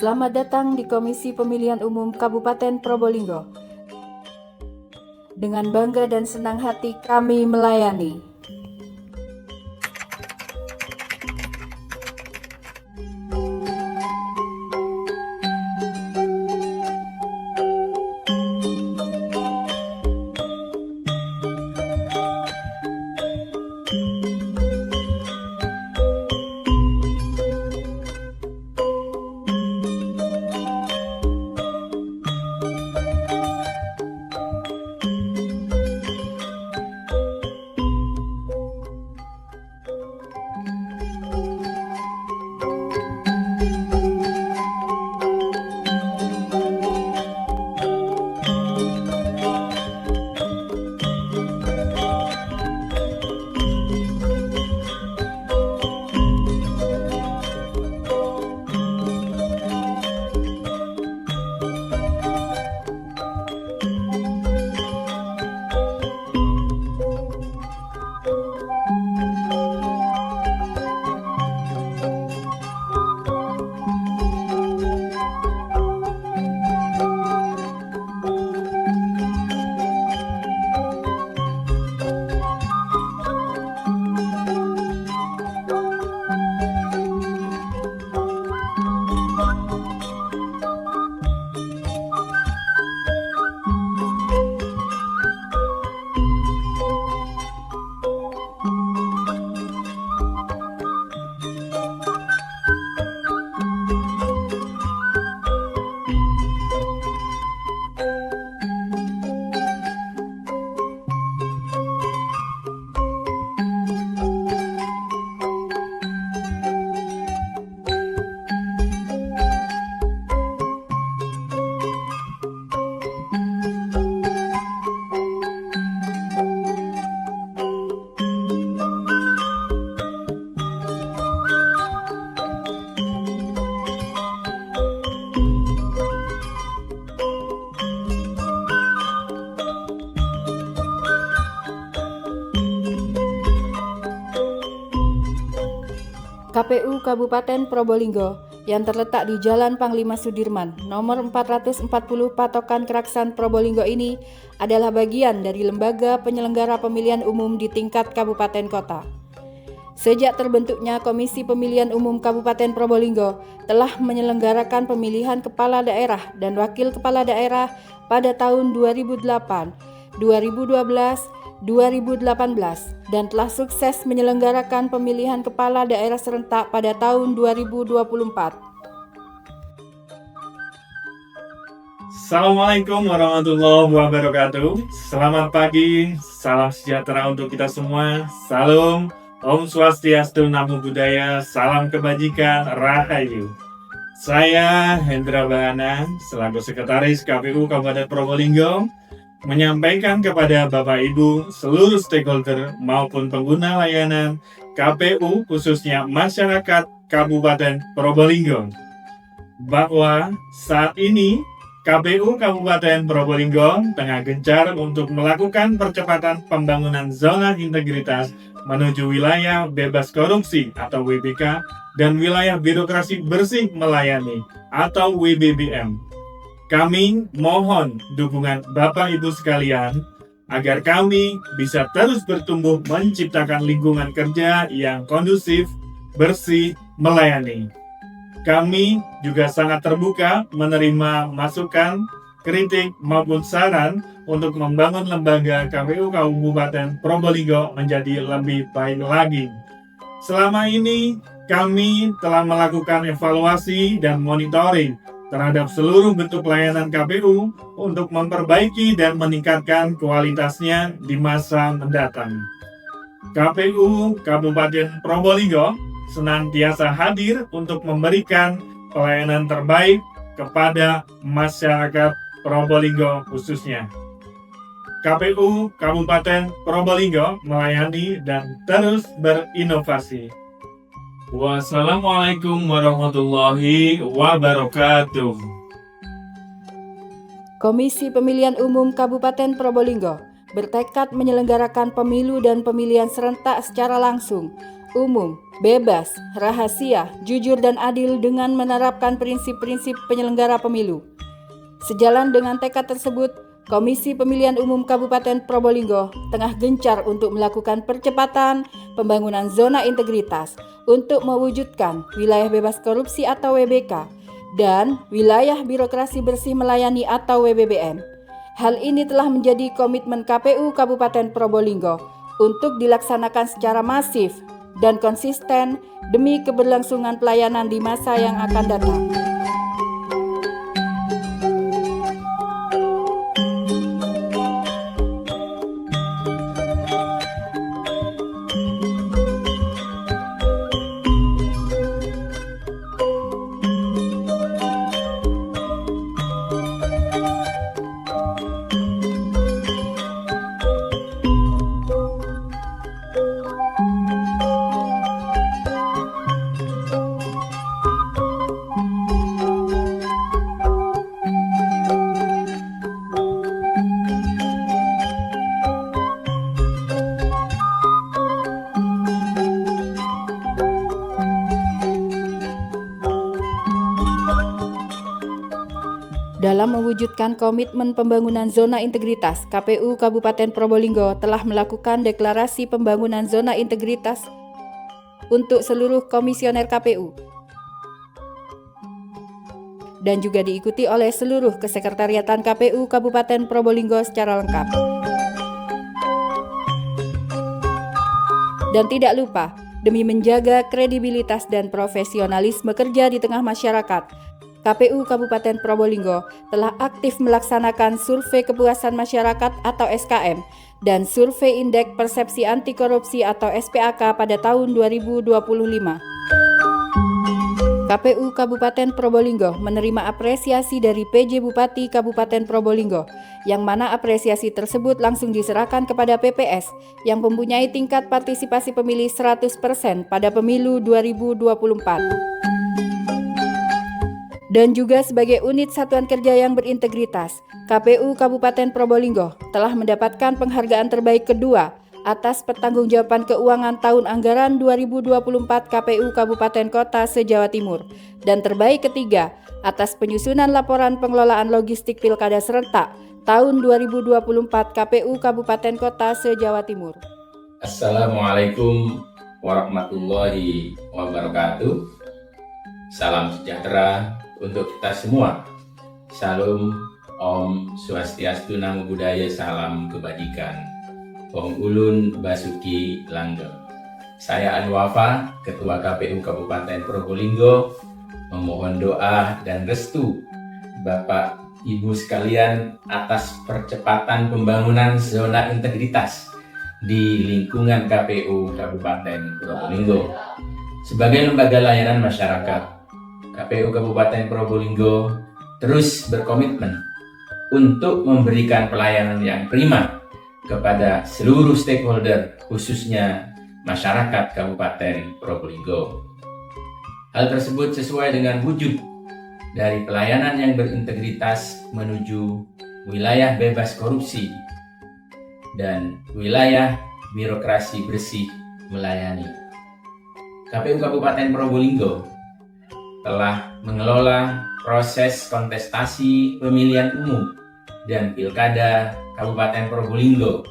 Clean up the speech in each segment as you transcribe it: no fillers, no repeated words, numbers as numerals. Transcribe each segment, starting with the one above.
Selamat datang di Komisi Pemilihan Umum Kabupaten Probolinggo. Dengan bangga dan senang hati kami melayani. KPU Kabupaten Probolinggo yang terletak di Jalan Panglima Sudirman, nomor 440 Patokan Keraksan Probolinggo ini adalah bagian dari lembaga penyelenggara pemilihan umum di tingkat kabupaten kota. Sejak terbentuknya Komisi Pemilihan Umum Kabupaten Probolinggo telah menyelenggarakan pemilihan kepala daerah dan wakil kepala daerah pada tahun 2008, 2012, 2018 dan telah sukses menyelenggarakan pemilihan kepala daerah serentak pada tahun 2024. Assalamualaikum warahmatullahi wabarakatuh. Selamat pagi, salam sejahtera untuk kita semua. Salam, Om Swastiastu, Namo Buddhaya, salam kebajikan, Rahayu. Saya Hendra Bahana, selaku Sekretaris KPU Kabupaten Probolinggo, menyampaikan kepada Bapak Ibu, seluruh stakeholder maupun pengguna layanan KPU khususnya masyarakat Kabupaten Probolinggo bahwa saat ini KPU Kabupaten Probolinggo tengah gencar untuk melakukan percepatan pembangunan zona integritas menuju wilayah bebas korupsi atau WBK dan wilayah birokrasi bersih melayani atau WBBM. Kami mohon dukungan Bapak Ibu sekalian agar kami bisa terus bertumbuh menciptakan lingkungan kerja yang kondusif, bersih, melayani. Kami juga sangat terbuka menerima masukan, kritik maupun saran untuk membangun lembaga KPU Kabupaten Probolinggo menjadi lebih baik lagi. Selama ini kami telah melakukan evaluasi dan monitoring terhadap seluruh bentuk layanan KPU untuk memperbaiki dan meningkatkan kualitasnya di masa mendatang. KPU Kabupaten Probolinggo senantiasa hadir untuk memberikan pelayanan terbaik kepada masyarakat Probolinggo khususnya. KPU Kabupaten Probolinggo melayani dan terus berinovasi. Wassalamualaikum warahmatullahi wabarakatuh. Komisi Pemilihan Umum Kabupaten Probolinggo bertekad menyelenggarakan pemilu dan pemilihan serentak secara langsung, umum, bebas, rahasia, jujur dan adil dengan menerapkan prinsip-prinsip penyelenggara pemilu. Sejalan dengan tekad tersebut, Komisi Pemilihan Umum Kabupaten Probolinggo tengah gencar untuk melakukan percepatan pembangunan zona integritas untuk mewujudkan wilayah bebas korupsi atau WBK dan wilayah birokrasi bersih melayani atau WBBM. Hal ini telah menjadi komitmen KPU Kabupaten Probolinggo untuk dilaksanakan secara masif dan konsisten demi keberlangsungan pelayanan di masa yang akan datang. Dalam mewujudkan komitmen pembangunan zona integritas, KPU Kabupaten Probolinggo telah melakukan deklarasi pembangunan zona integritas untuk seluruh komisioner KPU dan juga diikuti oleh seluruh kesekretariatan KPU Kabupaten Probolinggo secara lengkap. Dan tidak lupa, demi menjaga kredibilitas dan profesionalisme kerja di tengah masyarakat, KPU Kabupaten Probolinggo telah aktif melaksanakan survei kepuasan masyarakat atau SKM dan survei indeks persepsi anti korupsi atau SPAK pada tahun 2025. KPU Kabupaten Probolinggo menerima apresiasi dari PJ Bupati Kabupaten Probolinggo, yang mana apresiasi tersebut langsung diserahkan kepada PPS yang mempunyai tingkat partisipasi pemilih 100% pada pemilu 2024. Dan juga sebagai unit satuan kerja yang berintegritas, KPU Kabupaten Probolinggo telah mendapatkan penghargaan terbaik kedua atas pertanggungjawaban keuangan tahun anggaran 2024 KPU Kabupaten Kota se-Jawa Timur dan terbaik ketiga atas penyusunan laporan pengelolaan logistik Pilkada serentak tahun 2024 KPU Kabupaten Kota se-Jawa Timur. Assalamualaikum warahmatullahi wabarakatuh. Salam sejahtera untuk kita semua. Salam, Om Swastiastu, Namo Buddhaya, salam kebajikan. Om Ulun Basuki Langgeng. Saya Anwafa, Ketua KPU Kabupaten Probolinggo, memohon doa dan restu Bapak Ibu sekalian atas percepatan pembangunan zona integritas di lingkungan KPU Kabupaten Probolinggo. Sebagai lembaga layanan masyarakat, KPU Kabupaten Probolinggo terus berkomitmen untuk memberikan pelayanan yang prima kepada seluruh stakeholder, khususnya masyarakat Kabupaten Probolinggo. Hal tersebut sesuai dengan wujud dari pelayanan yang berintegritas menuju wilayah bebas korupsi dan wilayah birokrasi bersih melayani. KPU Kabupaten Probolinggo telah mengelola proses kontestasi pemilihan umum dan pilkada Kabupaten Probolinggo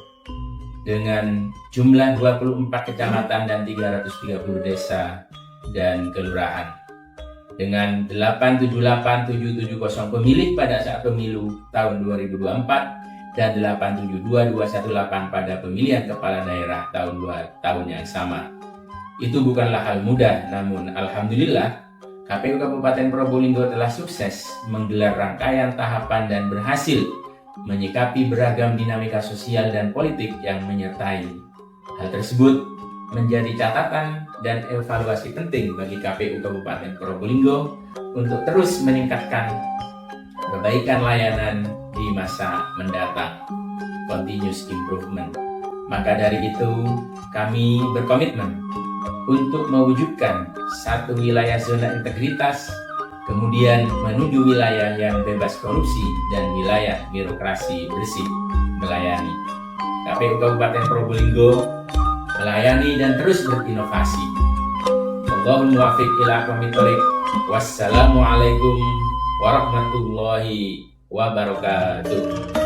dengan jumlah 24 kecamatan dan 330 desa dan kelurahan dengan 878.770 pemilih pada saat pemilu tahun 2024 dan 872.218 pada pemilihan kepala daerah tahun yang sama. Itu bukanlah hal mudah, namun alhamdulillah KPU Kabupaten Probolinggo telah sukses menggelar rangkaian tahapan dan berhasil menyikapi beragam dinamika sosial dan politik yang menyertai. Hal tersebut menjadi catatan dan evaluasi penting bagi KPU Kabupaten Probolinggo untuk terus meningkatkan perbaikan layanan di masa mendatang. Continuous improvement. Maka dari itu, kami berkomitmen untuk mewujudkan satu wilayah zona integritas, kemudian menuju wilayah yang bebas korupsi dan wilayah birokrasi bersih melayani. KPU Kabupaten Probolinggo melayani dan terus berinovasi Wallahul muwaffiq ila aqwamit thoriq. Wassalamualaikum warahmatullahi wabarakatuh.